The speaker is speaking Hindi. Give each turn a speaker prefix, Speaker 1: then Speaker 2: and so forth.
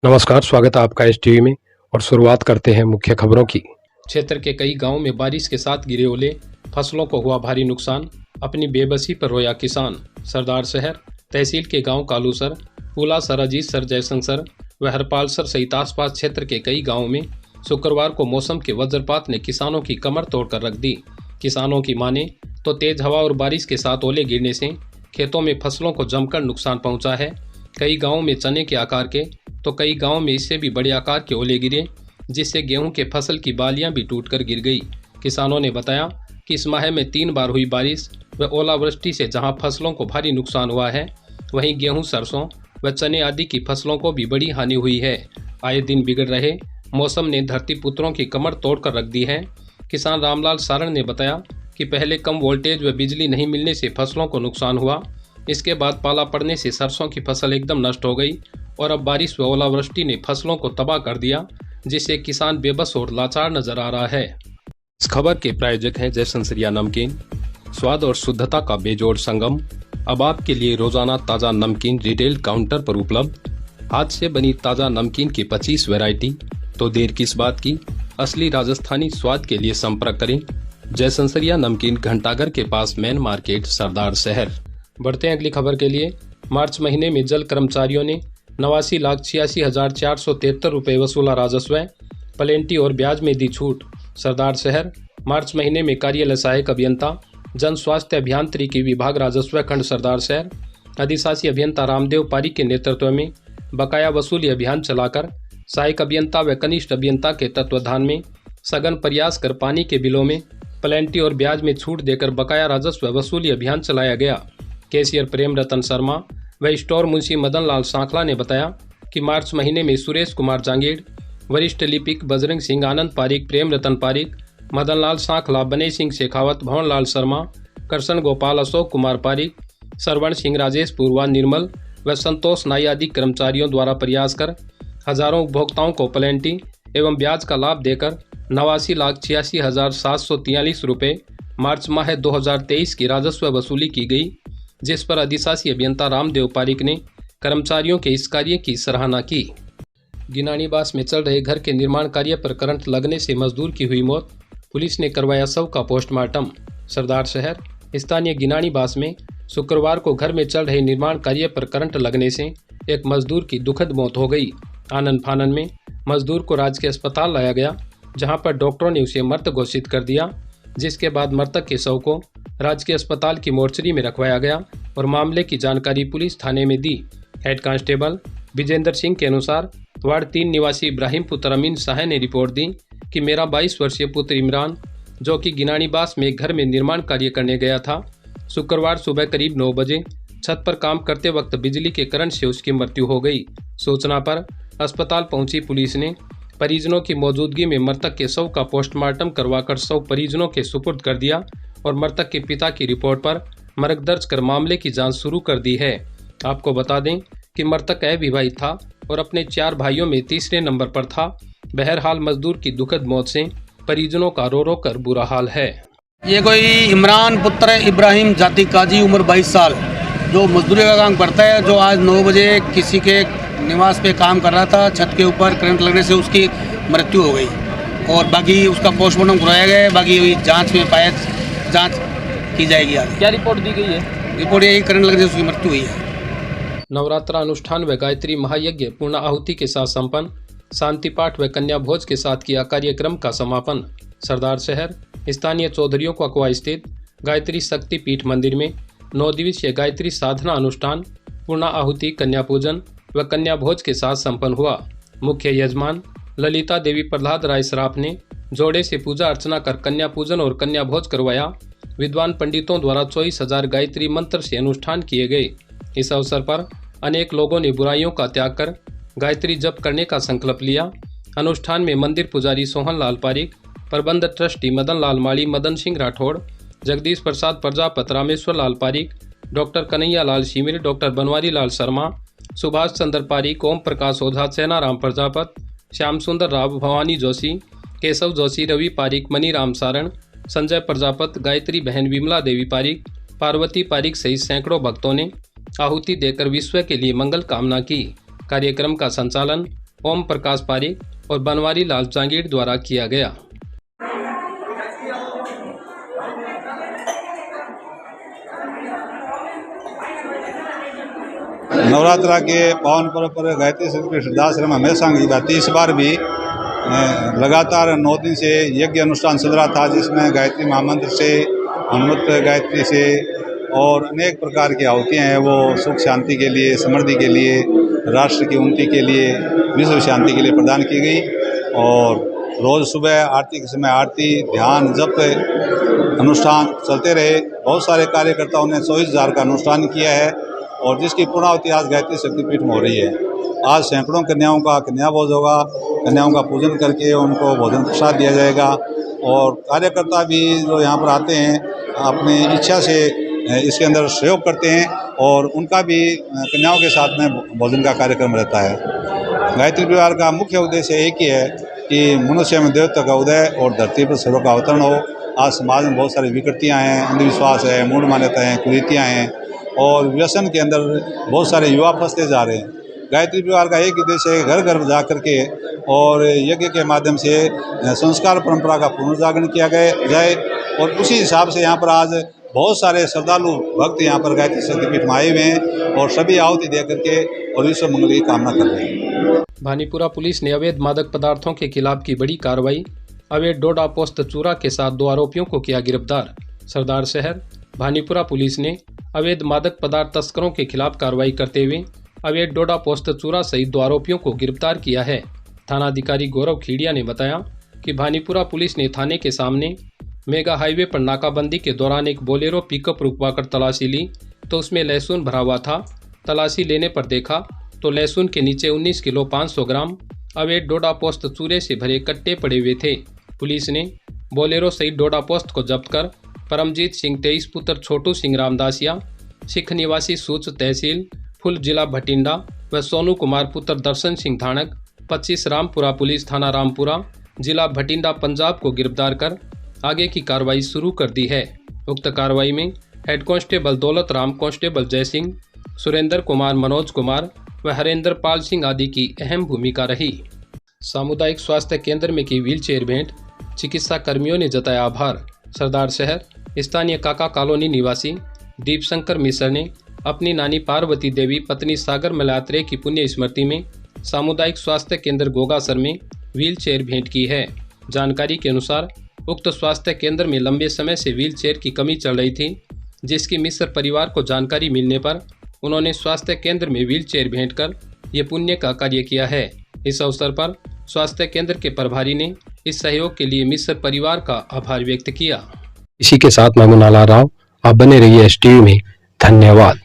Speaker 1: नमस्कार, स्वागत है आपका एस टीवी में। और शुरुआत करते हैं मुख्य खबरों की। क्षेत्र के कई गांवों में बारिश के साथ गिरे ओले, फसलों को हुआ भारी नुकसान, अपनी बेबसी पर रोया किसान। सरदार शहर तहसील के गांव कालूसर, पुला सराजीत सर जयशंकर व हरपालसर सहित आसपास क्षेत्र के कई गांवों में शुक्रवार को मौसम के वज्रपात ने किसानों की कमर तोड़कर रख दी। किसानों की माने तो तेज हवा और बारिश के साथ ओले गिरने से खेतों में फसलों को जमकर नुकसान पहुंचा है। कई गांवों में चने के आकार के तो कई गांवों में इससे भी बड़े आकार के ओले गिरे, जिससे गेहूं के फसल की बालियां भी टूटकर गिर गई। किसानों ने बताया कि इस माह में 3 बार हुई बारिश व ओलावृष्टि से जहां फसलों को भारी नुकसान हुआ है, वहीं गेहूं, सरसों व चने आदि की फसलों को भी बड़ी हानि हुई है। आए दिन बिगड़ रहे मौसम ने धरती पुत्रों की कमर तोड़कर रख दी है। किसान रामलाल सारण ने बताया कि पहले कम वोल्टेज व बिजली नहीं मिलने से फसलों को नुकसान हुआ, इसके बाद पाला पड़ने से सरसों की फसल एकदम नष्ट हो गई और अब बारिश व ओलावृष्टि ने फसलों को तबाह कर दिया, जिससे किसान बेबस और लाचार नजर आ रहा है। इस खबर के प्रायोजक हैं जयशंकरिया नमकीन, स्वाद और शुद्धता का बेजोड़ संगम। अब आपके लिए रोजाना ताज़ा नमकीन रिटेल काउंटर पर उपलब्ध। हाथ से बनी ताज़ा नमकीन की 25 वैरायटी। तो देर किस बात की, असली राजस्थानी स्वाद के लिए संपर्क करें जयशंकरिया नमकीन, घंटाघर के पास, मेन मार्केट, सरदार शहर। बढ़ते हैं अगली खबर के लिए। मार्च महीने में जल कर्मचारियों ने 89,86,473 रुपये वसूला राजस्व, प्लेंटी और ब्याज में दी छूट। सरदार शहर मार्च महीने में कार्यालय सहायक अभियंता, जन स्वास्थ्य अभियांत्रिकी विभाग, राजस्व खंड, सरदार शहर, अधिशासी अभियंता रामदेव पारीक के नेतृत्व में बकाया वसूली अभियान चलाकर सहायक अभियंता व कनिष्ठ अभियंता के तत्वाधान में सघन प्रयास कर पानी के बिलों में प्लेंटी और ब्याज में छूट देकर बकाया राजस्व वसूली अभियान चलाया गया। कैशियर प्रेम रतन शर्मा व स्टोर मुंशी मदन लाल सांखला ने बताया कि मार्च महीने में सुरेश कुमार जांगीर, वरिष्ठ लिपिक बजरंग सिंह, आनंद पारीक, प्रेम रतन पारीक, मदन लाल सांखला, बने सिंह शेखावत, भवन लाल शर्मा, करसन गोपाल, अशोक कुमार पारीक, सरवण सिंह, राजेश पूर्वा, निर्मल व संतोष नाई आदि कर्मचारियों द्वारा प्रयास कर हजारों उपभोक्ताओं को प्लेंटी एवं ब्याज का लाभ देकर 89,86,743 रुपये मार्च माह 2023 की राजस्व वसूली की गई, जिस पर अधिशासी अभियंता रामदेव पारीक ने कर्मचारियों के इस कार्य की सराहना की। गिनानीबास में चल रहे घर के निर्माण कार्य पर करंट लगने से मजदूर की हुई मौत, पुलिस ने करवाया शव का पोस्टमार्टम। सरदार शहर स्थानीय गिनानीबास में शुक्रवार को घर में चल रहे निर्माण कार्य पर करंट लगने से एक मजदूर की दुखद मौत हो गई। आनन फानन में मजदूर को राजकीय अस्पताल लाया गया, जहां पर डॉक्टरों ने उसे मृत घोषित कर दिया, जिसके बाद मृतक के शव को राजकीय अस्पताल की मोर्चरी में रखवाया गया और मामले की जानकारी पुलिस थाने में दी। हेड कांस्टेबल विजेंद्र सिंह के अनुसार वार्ड 3 निवासी इब्राहिम पुत्र अमीन शाह ने रिपोर्ट दी कि मेरा 22 वर्षीय पुत्र इमरान, जो कि गिनानीबास में एक घर में निर्माण कार्य करने गया था, शुक्रवार सुबह करीब 9 बजे छत पर काम करते वक्त बिजली के करंट से उसकी मृत्यु हो गई। सूचना पर अस्पताल पहुंची पुलिस ने परिजनों की मौजूदगी में मृतक के शव का पोस्टमार्टम करवाकर शव परिजनों के सुपुर्द कर दिया और मृतक के पिता की रिपोर्ट पर मर्ग दर्ज कर मामले की जांच शुरू कर दी है। आपको बता दें कि मृतक अविवाहित था और अपने 4 भाइयों में तीसरे नंबर पर था। बहरहाल मजदूर की दुखद मौत से परिजनों का रो रो कर बुरा हाल है।
Speaker 2: ये कोई इमरान पुत्र इब्राहिम जाति काजी, उम्र 22 साल, जो मजदूरी का काम करता है, जो आज 9 बजे किसी के निवास पे काम कर रहा था। छत के ऊपर करंट लगने से उसकी मृत्यु हो गई और बाकी उसका पोस्टमार्टम कराया गया है। बाकी जांच में जांच की जाएगी। आगे
Speaker 3: क्या रिपोर्ट दी गई है?
Speaker 2: रिपोर्ट यही करंट लगने से उसकी मृत्यु हुई है।
Speaker 1: नवरात्रा अनुष्ठान व गायत्री महायज्ञ पूर्ण आहुति के साथ संपन्न, शांति पाठ व कन्या भोज के साथ किया कार्यक्रम का समापन। सरदार शहर स्थानीय चौधरियों को अकवा स्थित गायत्री शक्ति पीठ मंदिर में 9 दिवसीय गायत्री साधना अनुष्ठान पूर्ण आहुति, कन्या पूजन व कन्या भोज के साथ संपन्न हुआ। मुख्य यजमान ललिता देवी प्रहलाद राय सराफ ने जोड़े से पूजा अर्चना कर कन्या पूजन और कन्या भोज करवाया। विद्वान पंडितों द्वारा 24,000 गायत्री मंत्र से अनुष्ठान किए गए। इस अवसर पर अनेक लोगों ने बुराइयों का त्याग कर गायत्री जप करने का संकल्प लिया। अनुष्ठान में मंदिर पुजारी सोहन लाल पारीक, प्रबंध ट्रस्टी मदन लाल माली, मदन सिंह राठौड़, जगदीश प्रसाद प्रजापत, रामेश्वर लाल पारीक, डॉक्टर कन्हैया लाल शिमिर, डॉक्टर बनवारी लाल शर्मा, सुभाष चंद्र पारीक, ओम प्रकाश ओझा, सेना राम प्रजापत, श्याम सुंदर राव, भवानी जोशी, केशव जोशी, रवि पारीक, मनीराम सारण, संजय प्रजापत, गायत्री बहन विमला देवी पारीक, पार्वती पारीक सहित सैकड़ों भक्तों ने आहुति देकर विश्व के लिए मंगल कामना की। कार्यक्रम का संचालन ओम प्रकाश पारिक और बनवारी लाल जांगीर द्वारा किया गया।
Speaker 3: नवरात्रा के पावन पर्व पर गायत्री शक्ति श्रद्धाश्रम हमेशा की बात इस बार भी लगातार 9 दिन से यज्ञ अनुष्ठान चल रहा था, जिसमें गायत्री महामंत्र से, हनुमत गायत्री से और अनेक प्रकार की आहुतियाँ हैं वो सुख शांति के लिए, समृद्धि के लिए, राष्ट्र की उन्नति के लिए, विश्व शांति के लिए प्रदान की गई। और रोज़ सुबह आरती के समय आरती, ध्यान, जप अनुष्ठान चलते रहे। बहुत सारे कार्यकर्ताओं ने 24,000 का अनुष्ठान किया है और जिसकी पूर्णाहुति आज गायत्री शक्तिपीठ में हो रही है। आज सैकड़ों कन्याओं का कन्या भोज होगा, कन्याओं का पूजन करके उनको भोजन प्रसाद दिया जाएगा और कार्यकर्ता भी जो यहाँ पर आते हैं अपनी इच्छा से इसके अंदर सहयोग करते हैं और उनका भी कन्याओं के साथ में भोजन का कार्यक्रम रहता है। गायत्री परिवार का मुख्य उद्देश्य एक ही है कि मनुष्य में देवत्व का उदय और धरती पर सर्व का अवतरण हो। आज समाज में बहुत सारी विकृतियाँ हैं, अंधविश्वास है, मूढ़ मान्यताएँ हैं, कुरीतियाँ हैं और व्यसन के अंदर बहुत सारे युवा फंसते जा रहे हैं। गायत्री परिवार का एक उद्देश्य है घर घर जा करके और यज्ञ के माध्यम से संस्कार परंपरा का पुनर्जागरण किया जाए और उसी हिसाब से यहाँ पर आज बहुत सारे श्रद्धालु भक्त यहाँ पर गायत्री शक्तिपीठ में आए हुए हैं और सभी आहुति दे करके और विश्व मंगल की कामना कर रहे हैं।
Speaker 1: भानीपुरा पुलिस ने अवैध मादक पदार्थों के खिलाफ की बड़ी कार्रवाई। अवैध डोडा पोस्त चूरा के साथ 2 आरोपियों को किया गिरफ्तार। सरदार शहर भानीपुरा पुलिस ने अवैध मादक पदार्थ तस्करों के खिलाफ कार्रवाई करते हुए अवैध डोडा पोस्त चूरा सहित 2 आरोपियों को गिरफ्तार किया है। थानाधिकारी गौरव खीड़िया ने बताया कि भानीपुरा पुलिस ने थाने के सामने मेगा हाईवे पर नाकाबंदी के दौरान एक बोलेरो पिकअप रुकवाकर तलाशी ली तो उसमें लहसुन भरा हुआ था। तलाशी लेने पर देखा तो लहसुन के नीचे 19 किलो 500 ग्राम अवैध डोडा पोस्त चूरे से भरे कट्टे पड़े हुए थे। पुलिस ने बोलेरो सहित डोडा पोस्त को जब्त कर परमजीत सिंह 23 पुत्र छोटू सिंह रामदासिया सिख निवासी सूच तहसील फुल जिला भटिंडा व सोनू कुमार पुत्र दर्शन सिंह धानक 25 रामपुरा पुलिस थाना रामपुरा जिला भटिंडा पंजाब को गिरफ्तार कर आगे की कार्रवाई शुरू कर दी है। उक्त कार्रवाई में head constable Daulat Ram, constable जय सिंह, सुरेंद्र कुमार, मनोज कुमार व हरेंद्र पाल सिंह आदि की अहम भूमिका रही। सामुदायिक स्वास्थ्य केंद्र में की व्हीलचेयर भेंट, चिकित्सा कर्मियों ने जताया आभार। सरदार शहर स्थानीय काका कॉलोनी निवासी दीप शंकर मिश्र ने अपनी नानी पार्वती देवी पत्नी सागर मलात्रे की पुण्य स्मृति में सामुदायिक स्वास्थ्य केंद्र गोगासर में व्हीलचेयर भेंट की है। जानकारी के अनुसार उक्त स्वास्थ्य केंद्र में लंबे समय से व्हीलचेयर की कमी चल रही थी, जिसकी मिश्र परिवार को जानकारी मिलने पर उन्होंने स्वास्थ्य केंद्र में व्हीलचेयर भेंट कर ये पुण्य का कार्य किया है। इस अवसर पर स्वास्थ्य केंद्र के प्रभारी ने इस सहयोग के लिए मिश्र परिवार का आभार व्यक्त किया।
Speaker 4: इसी के साथ मैं मुनाला राव, आप बने रहिए STV में। धन्यवाद।